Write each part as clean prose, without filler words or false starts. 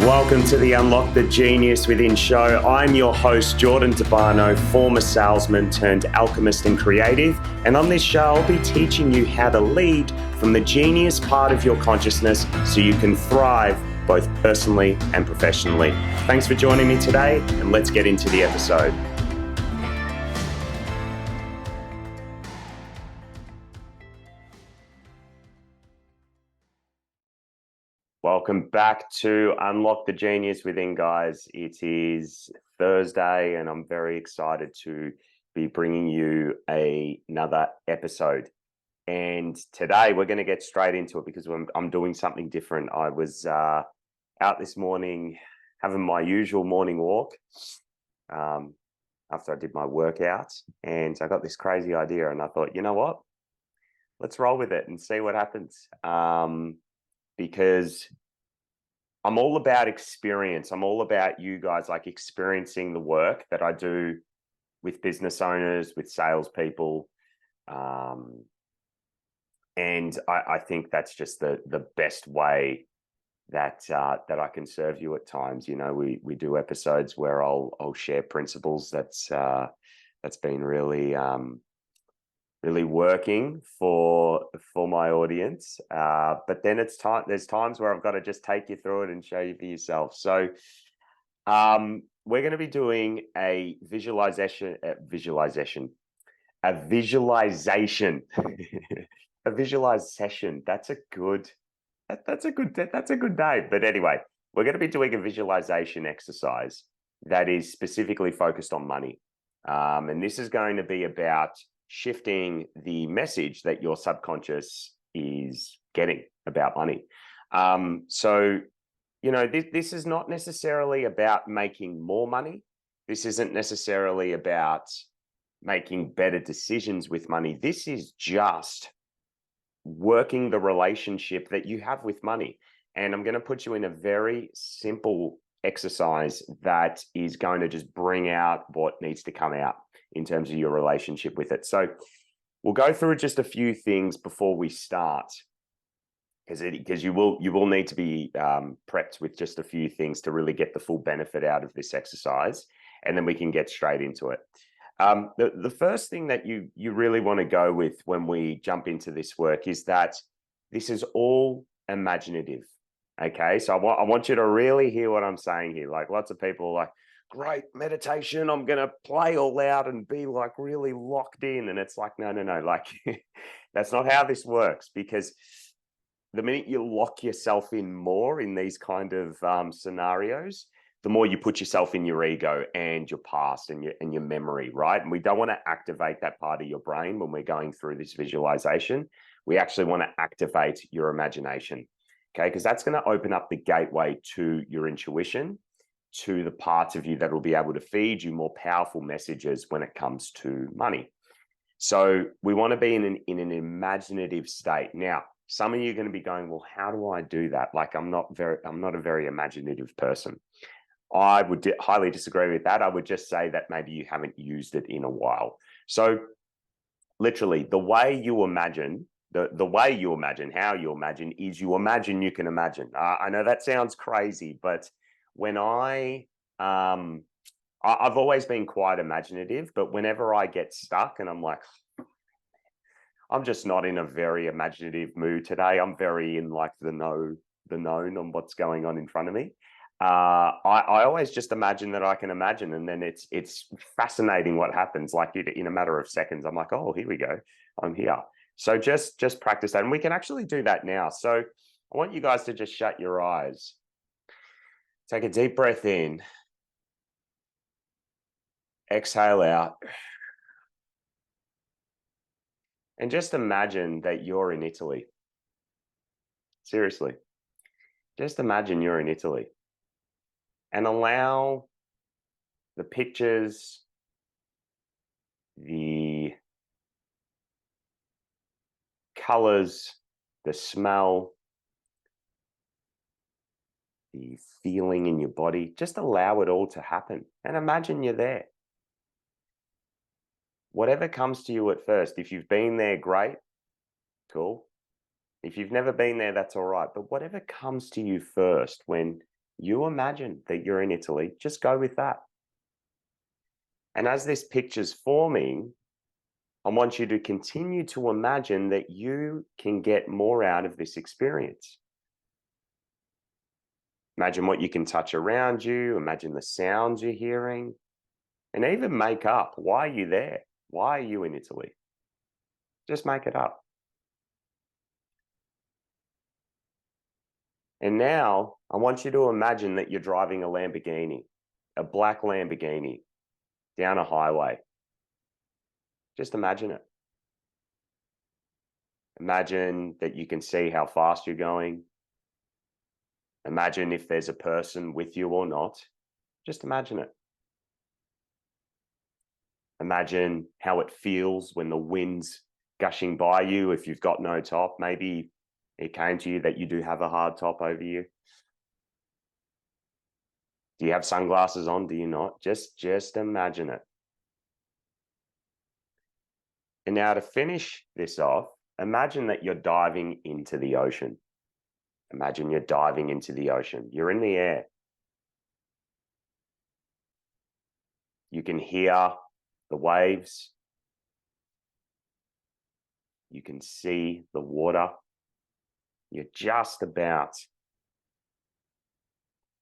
Welcome to the Unlock the Genius Within show. I'm your host, Jordan Tabano, former salesman turned alchemist and creative. And on this show, I'll be teaching you how to lead from the genius part of your consciousness so you can thrive both personally and professionally. Thanks for joining me today, and let's get into the episode. Welcome back to Unlock the Genius Within, guys. It is Thursday, and I'm very excited to be bringing you another episode. And today we're going to get straight into it because I'm doing something different. I was out this morning having my usual morning walk after I did my workout, and I got this crazy idea, and I thought, you know what? Let's roll with it and see what happens. Because I'm all about experience. I'm all about you guys like experiencing the work that I do with business owners, with salespeople. And I think that's just the best way that I can serve you at times. You know, we do episodes where I'll share principles that's been really really working for my audience, but then there's times where I've got to just take you through it and show you for yourself. So we're going to be doing a visualization a visualization that's a good name. But anyway, we're going to be doing a visualization exercise that is specifically focused on money, and this is going to be about shifting the message that your subconscious is getting about money. So, you know, this is not necessarily about making more money. This isn't necessarily about making better decisions with money. This is just working the relationship that you have with money. And I'm going to put you in a very simple exercise that is going to just bring out what needs to come out in terms of your relationship with it. So we'll go through just a few things before we start, because you will need to be prepped with just a few things to really get the full benefit out of this exercise, and then we can get straight into it. The first thing that you really want to go with when we jump into this work is that this is all imaginative. Okay, so I want you to really hear what I'm saying here. Like, lots of people are like, great meditation, I'm going to play all out and be like really locked in. And it's like, no, like that's not how this works, because the minute you lock yourself in more in these kind of scenarios, the more you put yourself in your ego and your past and your memory, right? And we don't want to activate that part of your brain when we're going through this visualization. We actually want to activate your imagination, okay? Because that's going to open up the gateway to your intuition, to the parts of you that will be able to feed you more powerful messages when it comes to money. So we want to be in an imaginative state. Now, some of you are going to be going, well, how do I do that? Like, I'm not a very imaginative person. I would highly disagree with that. I would just say that maybe you haven't used it in a while. So literally, the way you imagine, how you imagine is you imagine you can imagine. I know that sounds crazy, but when I've always been quite imaginative, but whenever I get stuck and I'm like, I'm just not in a very imaginative mood today, I'm very in like the known on what's going on in front of me. I always just imagine that I can imagine, and then it's fascinating what happens. Like in a matter of seconds, I'm like, oh, here we go, I'm here. So just practice that, and we can actually do that now. So I want you guys to just shut your eyes. Take a deep breath in. Exhale out. And just imagine that you're in Italy. Seriously. Just imagine you're in Italy. And allow the pictures, the colors, the smell, the feeling in your body, just allow it all to happen. And imagine you're there. Whatever comes to you at first, if you've been there, great, cool. If you've never been there, that's all right. But whatever comes to you first when you imagine that you're in Italy. Just go with that. And as this picture's forming, I want you to continue to imagine that you can get more out of this experience. Imagine what you can touch around you. Imagine the sounds you're hearing. And even make up, why are you there? Why are you in Italy? Just make it up. And now I want you to imagine that you're driving a Lamborghini, a black Lamborghini, down a highway. Just imagine it. Imagine that you can see how fast you're going. Imagine if there's a person with you or not. Just imagine it. Imagine how it feels when the wind's gushing by you. If you've got no top, maybe it came to you that you do have a hard top over you. Do you have sunglasses on? Do you not? Just imagine it. And now to finish this off, imagine that you're diving into the ocean. Imagine you're diving into the ocean. You're in the air. You can hear the waves. You can see the water. You're just about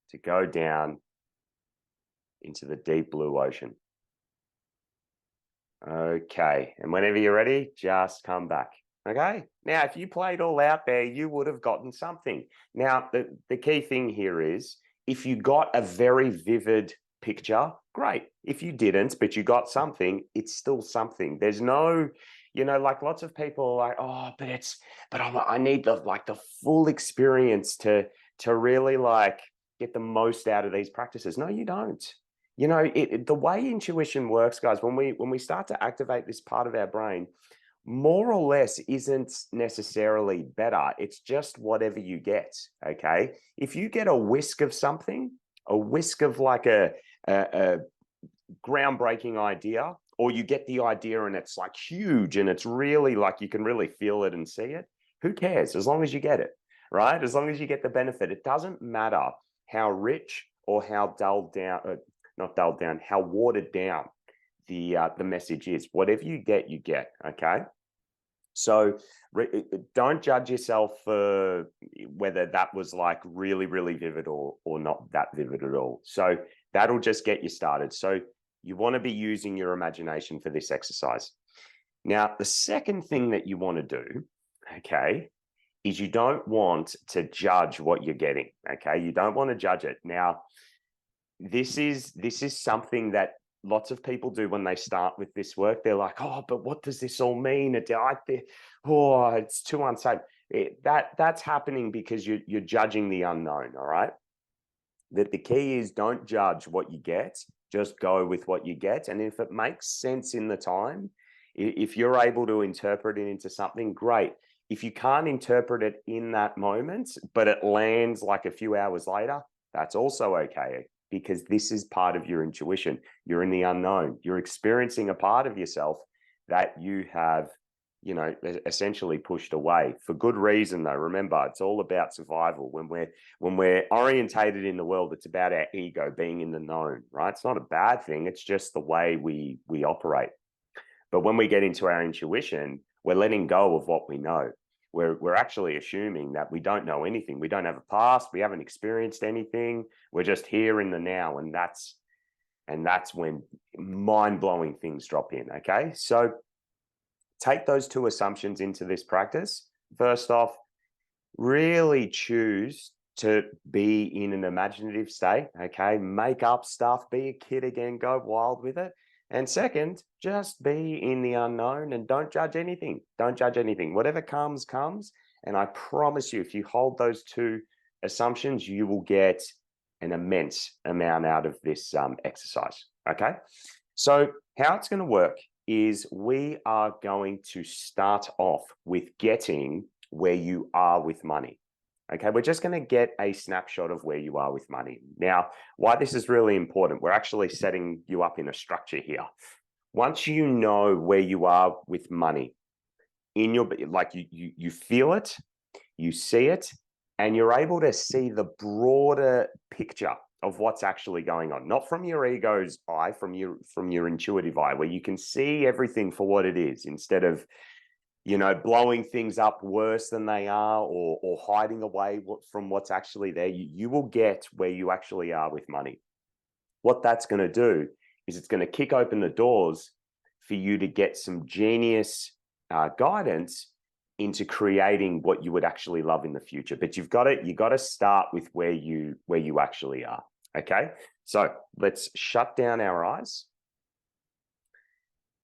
to go down into the deep blue ocean. Okay, and whenever you're ready, just come back. Okay, now if you played all out there, you would have gotten something. Now, the key thing here is if you got a very vivid picture, great. If you didn't, but you got something, it's still something. There's no, like lots of people are like, oh, I need the full experience to really get the most out of these practices. No, you don't. The way intuition works, guys, when we start to activate this part of our brain, more or less isn't necessarily better. It's just whatever you get, okay? If you get a whisk of something, a whisk of like a groundbreaking idea, or you get the idea and it's like huge and it's really like you can really feel it and see it, who cares? As long as you get it, right? As long as you get the benefit. It doesn't matter how rich or how dulled down, not dulled down, how watered down the message is. Whatever you get, okay? So don't judge yourself for whether that was like really, really vivid or not that vivid at all. So that'll just get you started. So you want to be using your imagination for this exercise. Now, the second thing that you want to do, okay, is you don't want to judge what you're getting, okay? You don't want to judge it. Now, this is something that lots of people do when they start with this work. They're like, oh, but what does this all mean? It's too unsafe. That's happening because you're judging the unknown, all right? That the key is don't judge what you get, just go with what you get. And if it makes sense in the time, if you're able to interpret it into something, great. If you can't interpret it in that moment, but it lands like a few hours later, that's also okay, because this is part of your intuition. You're in the unknown. You're experiencing a part of yourself that you have, essentially pushed away for good reason, though. Remember, it's all about survival. When we're orientated in the world, it's about our ego being in the known, right? It's not a bad thing. It's just the way we operate. But when we get into our intuition, we're letting go of what we know. We're actually assuming that we don't know anything. We don't have a past. We haven't experienced anything. We're just here in the now, and that's when mind-blowing things drop in. Okay, so take those two assumptions into this practice. First off, really choose to be in an imaginative state. Okay, make up stuff. Be a kid again. Go wild with it. And second, just be in the unknown and don't judge anything. Don't judge anything. Whatever comes, comes. And I promise you, if you hold those two assumptions, you will get an immense amount out of this exercise. Okay. So how it's going to work is we are going to start off with getting where you are with money. Okay, we're just going to get a snapshot of where you are with money. Now, why this is really important, we're actually setting you up in a structure here. Once you know where you are with money, in your, like you feel it, you see it, and you're able to see the broader picture of what's actually going on, not from your ego's eye, from your intuitive eye, where you can see everything for what it is, instead of, you know, blowing things up worse than they are, or hiding away from what's actually there. You will get where you actually are with money. What that's going to do is it's going to kick open the doors for you to get some genius guidance into creating what you would actually love in the future. But you got to start with where you actually are. Okay, so let's shut down our eyes,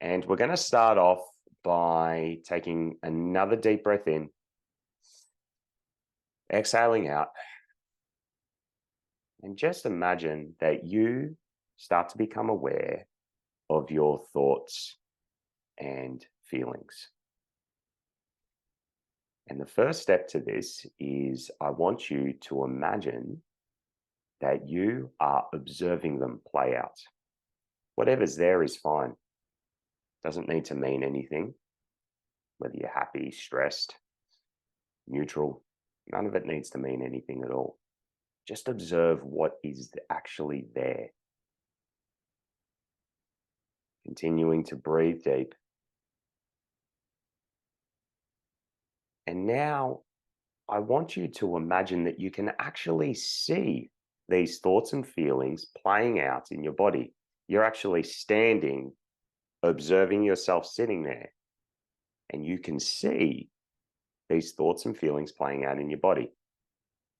and we're going to start off by taking another deep breath in, exhaling out, and just imagine that you start to become aware of your thoughts and feelings. And the first step to this is, I want you to imagine that you are observing them play out. Whatever's there is fine. Doesn't need to mean anything. Whether you're happy, stressed, neutral, none of it needs to mean anything at all. Just observe what is actually there. Continuing to breathe deep. And now I want you to imagine that you can actually see these thoughts and feelings playing out in your body. You're actually standing, observing yourself sitting there, and you can see these thoughts and feelings playing out in your body.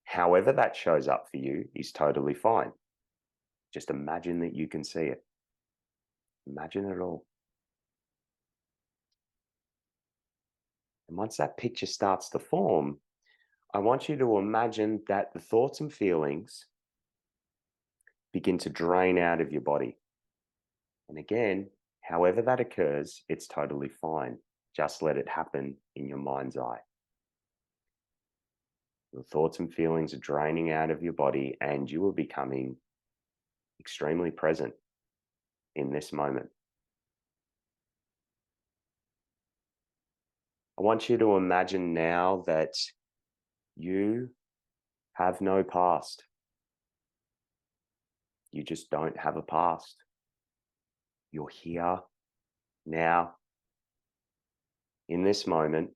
However that shows up for you is totally fine. Just imagine that you can see it. Imagine it all. And once that picture starts to form, I want you to imagine that the thoughts and feelings begin to drain out of your body. And again, however that occurs, it's totally fine. Just let it happen in your mind's eye. Your thoughts and feelings are draining out of your body, and you are becoming extremely present in this moment. I want you to imagine now that you have no past. You just don't have a past. You're here now, in this moment,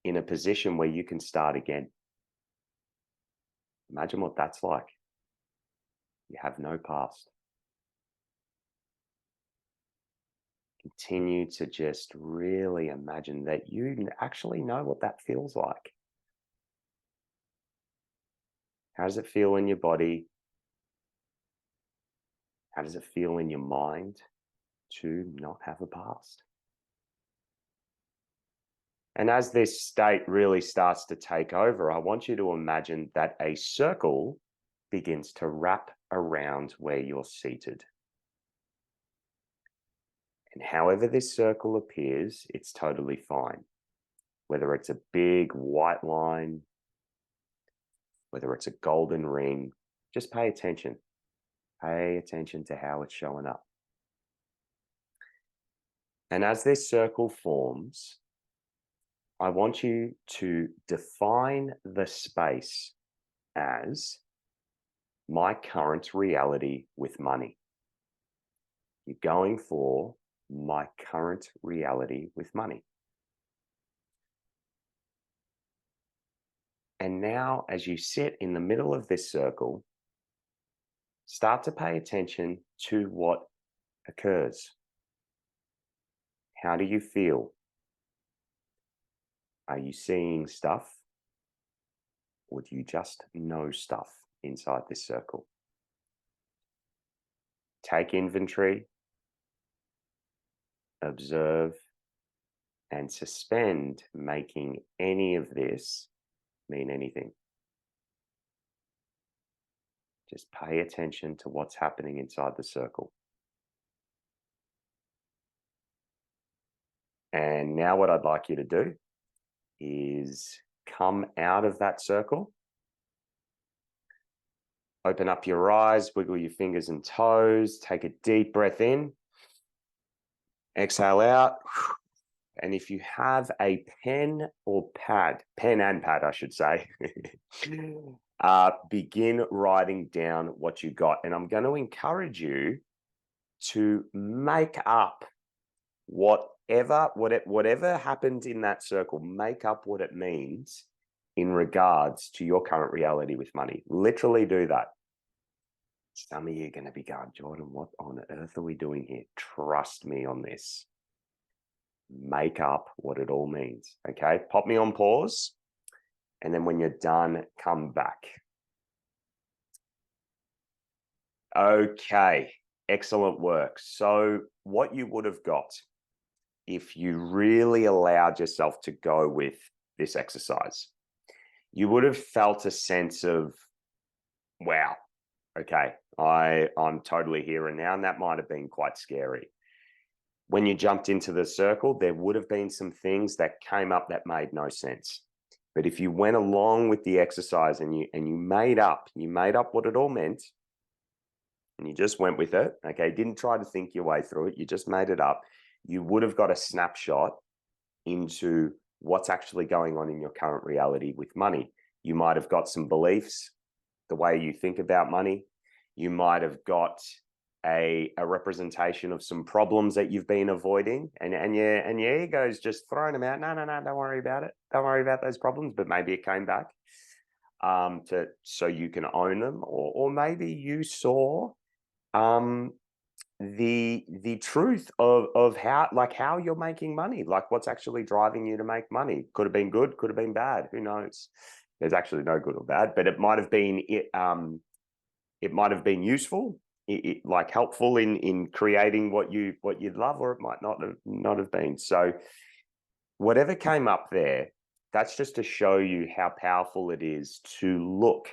in a position where you can start again. Imagine what that's like. You have no past. Continue to just really imagine that you actually know what that feels like. How does it feel in your body? How does it feel in your mind to not have a past? And as this state really starts to take over, I want you to imagine that a circle begins to wrap around where you're seated. And however this circle appears, it's totally fine. Whether it's a big white line, whether it's a golden ring, just pay attention. Pay attention to how it's showing up. And as this circle forms, I want you to define the space as my current reality with money. You're going for my current reality with money. And now, as you sit in the middle of this circle, start to pay attention to what occurs. How do you feel? Are you seeing stuff? Or do you just know stuff inside this circle? Take inventory, observe, and suspend making any of this mean anything. Just pay attention to what's happening inside the circle. And now what I'd like you to do is come out of that circle. Open up your eyes, wiggle your fingers and toes, take a deep breath in, exhale out, And if you have a pen or pad, pen and pad, I should say, begin writing down what you got. And I'm going to encourage you to make up whatever happened in that circle, make up what it means in regards to your current reality with money. Literally do that. Some of you are going to be going, Jordan, what on earth are we doing here? Trust me on this. Make up what it all means. Okay, pop me on pause. And then when you're done, come back. Okay, excellent work. So what you would have got if you really allowed yourself to go with this exercise, you would have felt a sense of, wow, okay, I'm totally here and now. And that might have been quite scary. When you jumped into the circle, there would have been some things that came up that made no sense. But if you went along with the exercise and you made up what it all meant, and you just went with it, okay, didn't try to think your way through it, you just made it up, you would have got a snapshot into what's actually going on in your current reality with money. You might have got some beliefs, the way you think about money. You might have got a representation of some problems that you've been avoiding, and your ego's just throwing them out. No, don't worry about it. Don't worry about those problems. But maybe it came back so you can own them, or maybe you saw the truth of how you're making money, like what's actually driving you to make money. Could have been good, could have been bad. Who knows? There's actually no good or bad, but it might have been useful, like helpful in creating what you'd love, or it might not have been. So whatever came up there, that's just to show you how powerful it is to look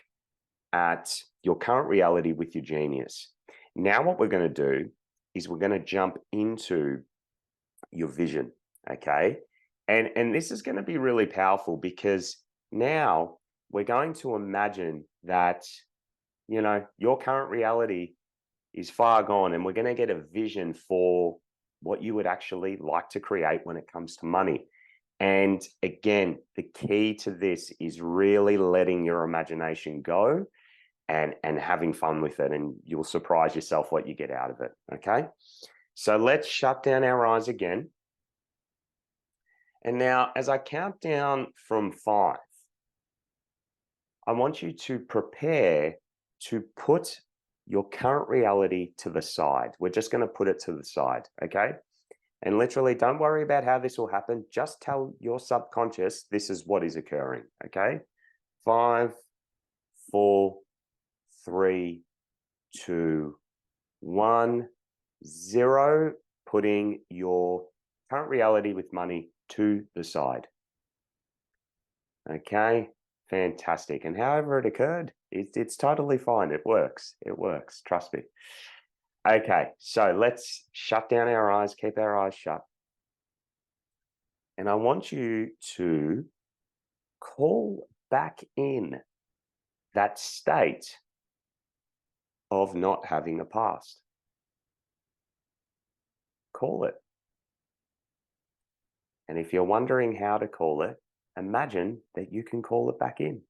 at your current reality with your genius. Now what we're going to do is we're going to jump into your vision, okay? And this is going to be really powerful, because now we're going to imagine that, you know, your current reality is far gone, and we're going to get a vision for what you would actually like to create when it comes to money. And again, the key to this is really letting your imagination go and having fun with it, and you'll surprise yourself what you get out of it, okay? So let's shut down our eyes again. And now, as I count down from 5, I want you to prepare to put your current reality to the side. We're just going to put it to the side, okay? And literally, don't worry about how this will happen. Just tell your subconscious this is what is occurring, okay? 5, 4, 3, 2, 1, 0. Putting your current reality with money to the side. Okay, fantastic. And however it occurred, it's totally fine. It works. It works. Trust me. Okay, so let's shut down our eyes, keep our eyes shut. And I want you to call back in that state of not having a past. Call it. And if you're wondering how to call it, imagine that you can call it back in.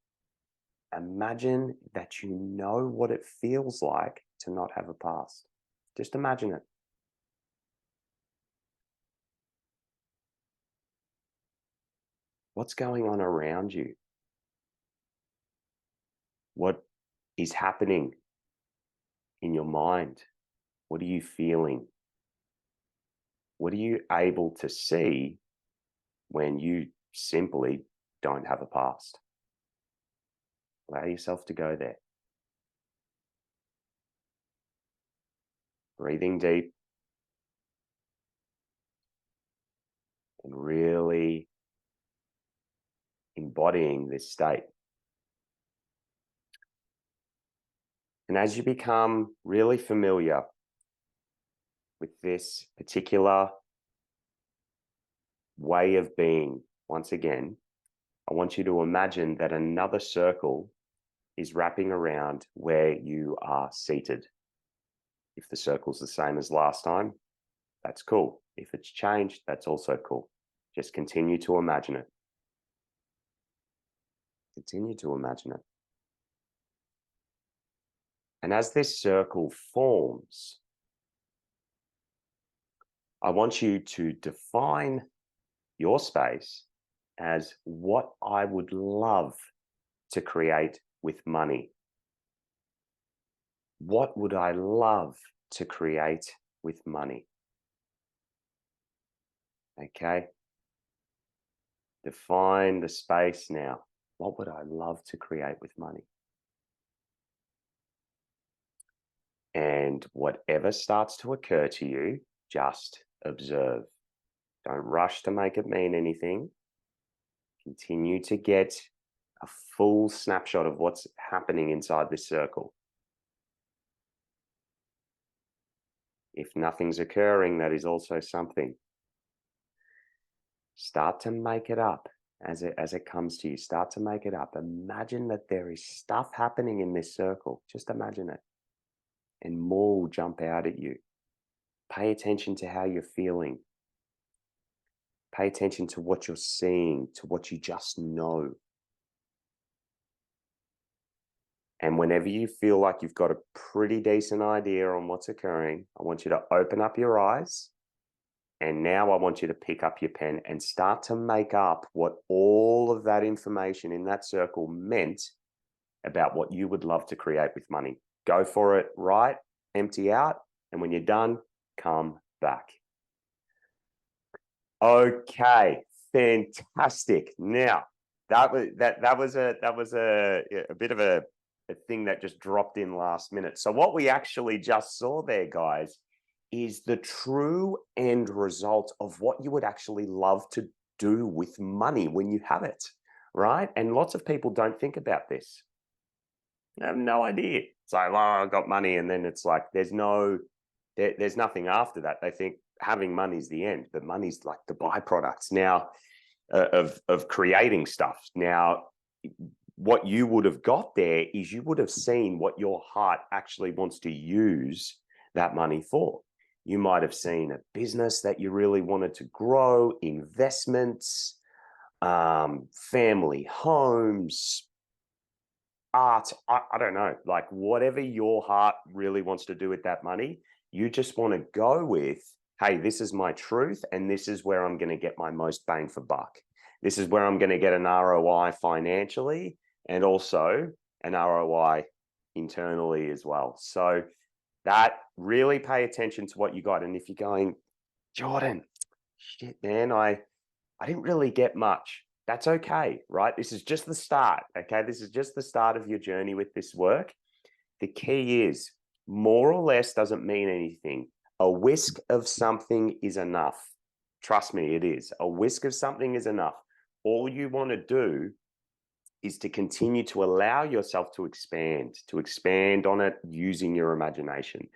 Imagine that you know what it feels like to not have a past. Just imagine it. What's going on around you? What is happening in your mind? What are you feeling? What are you able to see when you simply don't have a past? Allow yourself to go there. Breathing deep and really embodying this state. And as you become really familiar with this particular way of being, once again, I want you to imagine that another circle is wrapping around where you are seated. If the circle's the same as last time, that's cool. If it's changed, that's also cool. Just continue to imagine it. Continue to imagine it. And as this circle forms, I want you to define your space as what I would love to create with money. What would I love to create with money? Okay. Define the space now. What would I love to create with money? And whatever starts to occur to you, just observe. Don't rush to make it mean anything. Continue to get a full snapshot of what's happening inside this circle. If nothing's occurring, that is also something. Start to make it up as it comes to you. Start to make it up. Imagine that there is stuff happening in this circle. Just imagine it. And more will jump out at you. Pay attention to how you're feeling. Pay attention to what you're seeing, to what you just know. And whenever you feel like you've got a pretty decent idea on what's occurring, I want you to open up your eyes. And now I want you to pick up your pen and start to make up what all of that information in that circle meant about what you would love to create with money. Go for it, write, empty out, and when you're done, come back. Okay, fantastic. Now, that was a bit of a thing that just dropped in last minute. So what we actually just saw there, guys, is the true end result of what you would actually love to do with money when you have it, right? And lots of people don't think about this. They have no idea. It's like, oh, I got money, and then it's like there's nothing after that. They think having money's the end, but money's like the byproducts now of creating stuff. Now, what you would have got there is you would have seen what your heart actually wants to use that money for. You might have seen a business that you really wanted to grow, investments, family, homes, art. I don't know, like whatever your heart really wants to do with that money, you just want to go with, hey, this is my truth, and this is where I'm going to get my most bang for buck. This is where I'm going to get an ROI financially, and also an ROI internally as well. So that, really pay attention to what you got. And if you're going, Jordan, shit, man, I didn't really get much. That's okay, right? This is just the start, okay? This is just the start of your journey with this work. The key is more or less doesn't mean anything. A whisk of something is enough. Trust me, it is. A whisk of something is enough. All you want to do is to continue to allow yourself to expand on it using your imagination.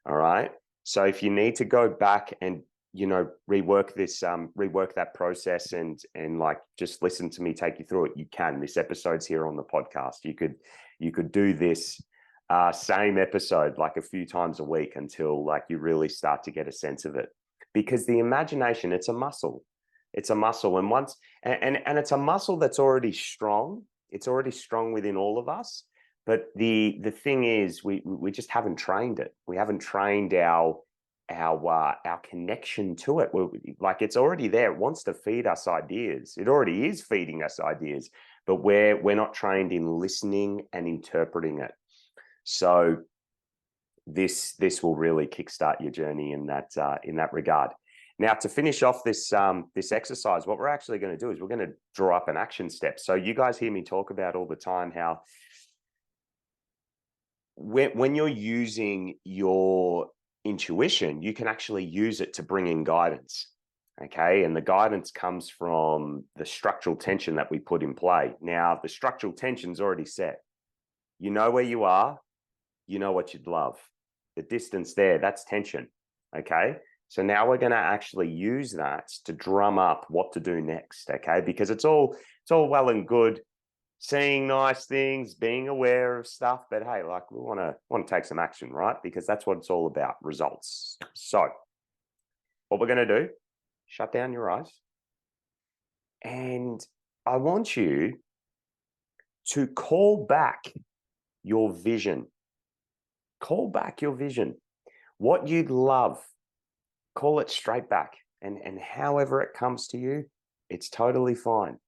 All right. So if you need to go back and, rework this, rework that process and like just listen to me take you through it, you can. This episode's here on the podcast. You could do this same episode like a few times a week until like you really start to get a sense of it. Because the imagination, it's a muscle. It's a muscle. And and it's a muscle that's already strong. It's already strong within all of us. But the thing is, we just haven't trained it. We haven't trained our connection to it. Like it's already there. It wants to feed us ideas. It already is feeding us ideas, but we're not trained in listening and interpreting it. So this will really kickstart your journey in that regard. Now, to finish off this exercise, what we're actually going to do is we're going to draw up an action step. So you guys hear me talk about all the time how when you're using your intuition, you can actually use it to bring in guidance. Okay. And the guidance comes from the structural tension that we put in play. Now, the structural tension's already set. You know where you are, you know what you'd love. The distance there, that's tension. Okay. So now we're going to actually use that to drum up what to do next. Okay. Because it's all well and good seeing nice things, being aware of stuff, but hey, like we want to take some action, right? Because that's what it's all about, results. So what we're going to do, shut down your eyes. And I want you to call back your vision. Call back your vision. What you'd love, call it straight back. And however it comes to you, it's totally fine.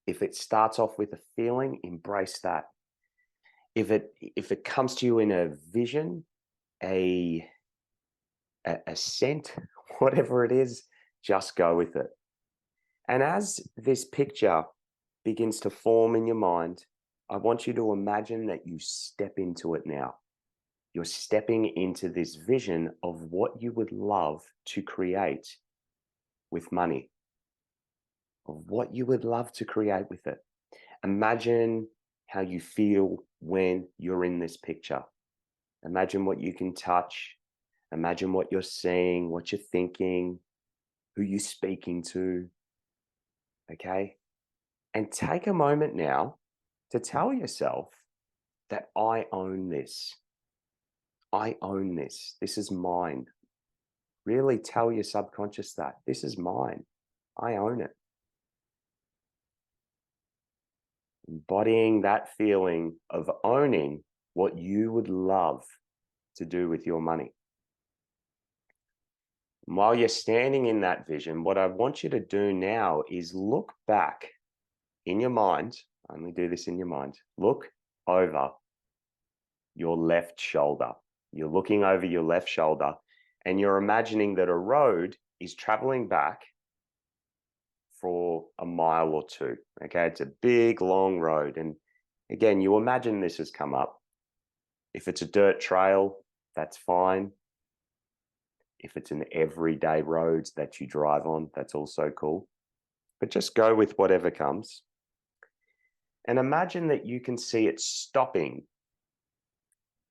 If it starts off with a feeling, embrace that. If it comes to you in a vision, a scent, whatever it is, just go with it. And as this picture begins to form in your mind, I want you to imagine that you step into it now. You're stepping into this vision of what you would love to create with money, of what you would love to create with it. Imagine how you feel when you're in this picture. Imagine what you can touch. Imagine what you're seeing, what you're thinking, who you're speaking to. Okay? And take a moment now to tell yourself that I own this. I own this. This is mine. Really tell your subconscious that this is mine. I own it. Embodying that feeling of owning what you would love to do with your money. And while you're standing in that vision, what I want you to do now is look back in your mind. Only do this in your mind. Look over your left shoulder. You're looking over your left shoulder and you're imagining that a road is traveling back for a mile or two. Okay, it's a big, long road. And again, you imagine this has come up. If it's a dirt trail, that's fine. If it's an everyday road that you drive on, that's also cool. But just go with whatever comes. And imagine that you can see it stopping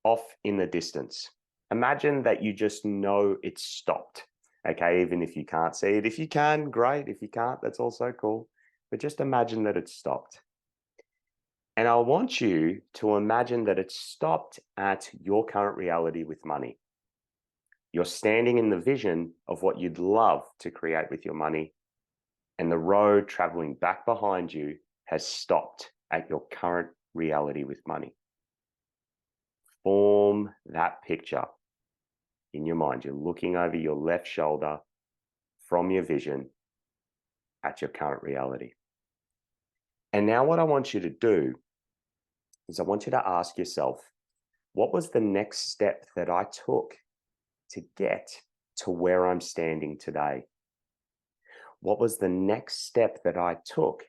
off in the distance. Imagine that you just know it's stopped. Okay, even if you can't see it. If you can, great. If you can't, that's also cool. But just imagine that it's stopped. And I want you to imagine that it's stopped at your current reality with money. You're standing in the vision of what you'd love to create with your money. And the road traveling back behind you has stopped at your current reality with money. Form that picture in your mind. You're looking over your left shoulder from your vision at your current reality. And now what I want you to do is I want you to ask yourself, what was the next step that I took to get to where I'm standing today? What was the next step that I took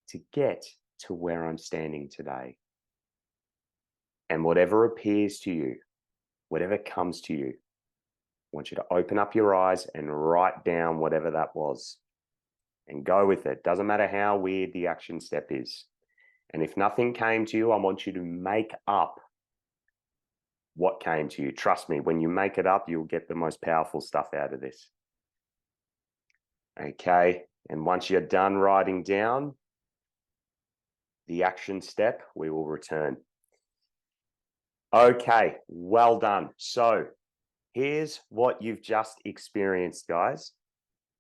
to get to where I'm standing today? And whatever appears to you, whatever comes to you, I want you to open up your eyes and write down whatever that was and go with it. Doesn't matter how weird the action step is. And if nothing came to you, I want you to make up what came to you. Trust me, when you make it up, you'll get the most powerful stuff out of this. Okay, and once you're done writing down the action step, we will return. Okay, well done. So here's what you've just experienced, guys.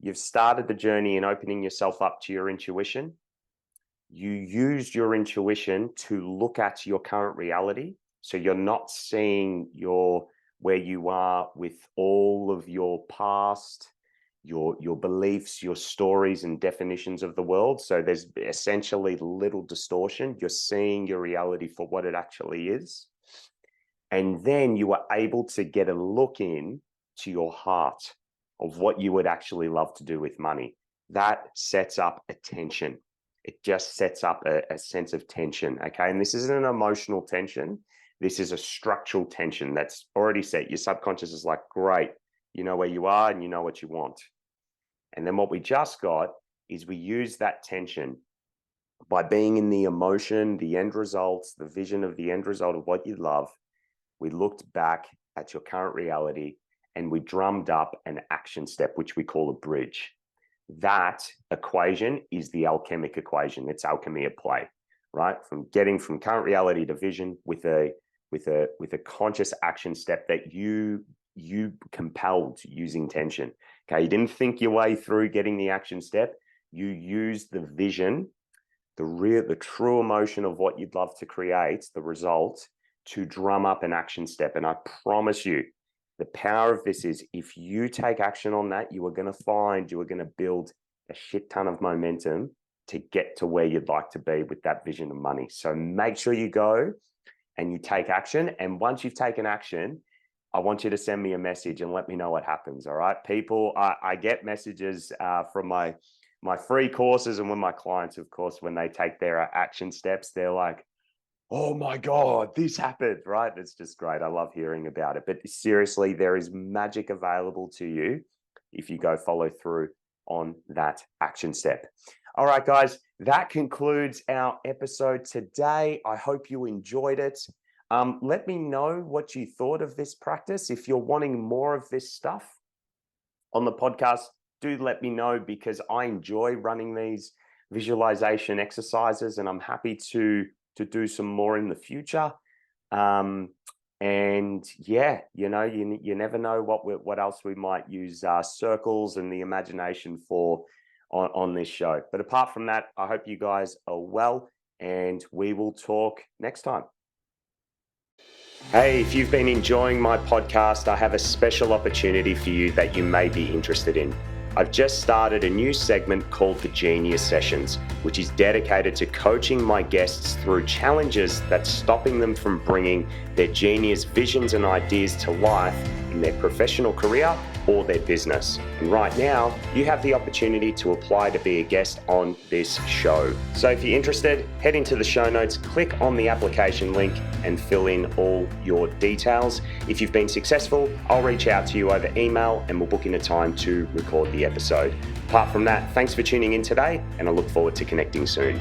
You've started the journey in opening yourself up to your intuition. You used your intuition to look at your current reality. So you're not seeing where you are with all of your past, your beliefs, your stories and definitions of the world. So there's essentially little distortion. You're seeing your reality for what it actually is. And then you are able to get a look in to your heart of what you would actually love to do with money. That sets up a tension. It just sets up a sense of tension, okay? And this isn't an emotional tension. This is a structural tension that's already set. Your subconscious is like, great, you know where you are and you know what you want. And then what we just got is we use that tension by being in the emotion, the end results, the vision of the end result of what you love. We looked back at your current reality and we drummed up an action step, which we call a bridge. That equation is the alchemic equation. It's alchemy at play, right? From getting from current reality to vision with a conscious action step that you compelled using tension. Okay, you didn't think your way through getting the action step. you use the vision, the true emotion of what you'd love to create, the result, to drum up an action step. And I promise you, the power of this is if you take action on that, you are going to build a shit ton of momentum to get to where you'd like to be with that vision of money. So make sure you go and you take action. And once you've taken action, I want you to send me a message and let me know what happens. All right, people, I get messages from my free courses, and when my clients, of course, when they take their action steps, they're like, oh my God, this happened, right? It's just great. I love hearing about it. But seriously, there is magic available to you if you go follow through on that action step. All right, guys, that concludes our episode today. I hope you enjoyed it. Let me know what you thought of this practice. If you're wanting more of this stuff on the podcast, do let me know, because I enjoy running these visualization exercises, and I'm happy to do some more in the future. And yeah, you never know what else we might use circles and the imagination for on this show. But apart from that, I hope you guys are well, and we will talk next time. Hey, if you've been enjoying my podcast, I have a special opportunity for you that you may be interested in. I've just started a new segment called the Genius Sessions, which is dedicated to coaching my guests through challenges that's stopping them from bringing their genius visions and ideas to life in their professional career or their business. And right now, you have the opportunity to apply to be a guest on this show. So if you're interested, head into the show notes, click on the application link, and fill in all your details. If you've been successful, I'll reach out to you over email and we'll book in a time to record the episode. Apart from that, thanks for tuning in today, and I look forward to connecting soon.